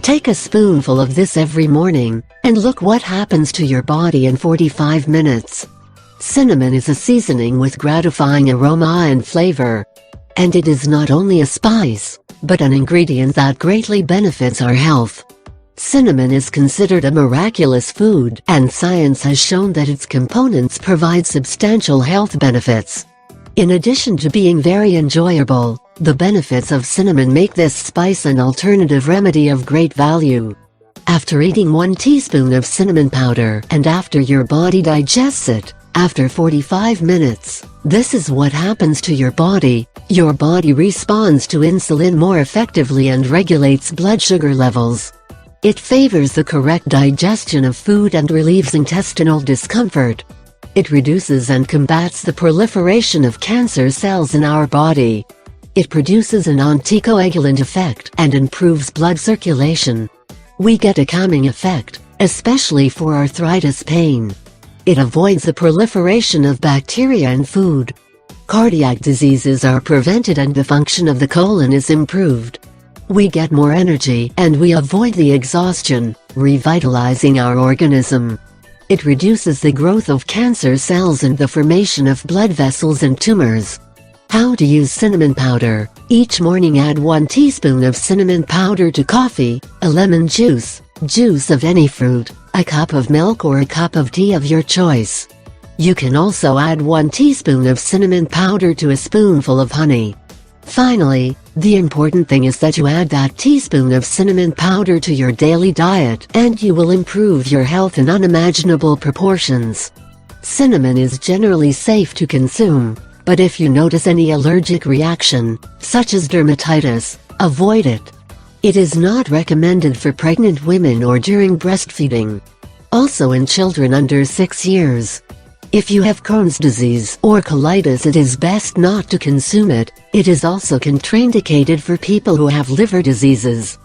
Take a spoonful of this every morning, and look what happens to your body in 45 minutes. Cinnamon is a seasoning with gratifying aroma and flavor. And it is not only a spice, but an ingredient that greatly benefits our health. Cinnamon is considered a miraculous food, and science has shown that its components provide substantial health benefits. In addition to being very enjoyable, the benefits of cinnamon make this spice an alternative remedy of great value. After eating 1 teaspoon of cinnamon powder and after your body digests it, after 45 minutes, this is what happens to your body. Your body responds to insulin more effectively and regulates blood sugar levels. It favors the correct digestion of food and relieves intestinal discomfort. It reduces and combats the proliferation of cancer cells in our body. It produces an anticoagulant effect and improves blood circulation. We get a calming effect, especially for arthritis pain. It avoids the proliferation of bacteria in food. Cardiac diseases are prevented and the function of the colon is improved. We get more energy and we avoid the exhaustion, revitalizing our organism. It reduces the growth of cancer cells and the formation of blood vessels and tumors. How to use cinnamon powder. Each morning add 1 teaspoon of cinnamon powder to coffee, a lemon juice, juice of any fruit, a cup of milk or a cup of tea of your choice. You can also add 1 teaspoon of cinnamon powder to a spoonful of honey. Finally, the important thing is that you add that teaspoon of cinnamon powder to your daily diet and you will improve your health in unimaginable proportions. Cinnamon is generally safe to consume, but if you notice any allergic reaction, such as dermatitis, avoid it. It is not recommended for pregnant women or during breastfeeding. Also in children under 6 years. If you have Crohn's disease or colitis, it is best not to consume it. It is also contraindicated for people who have liver diseases.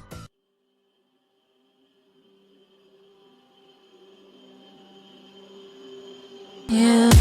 Yeah.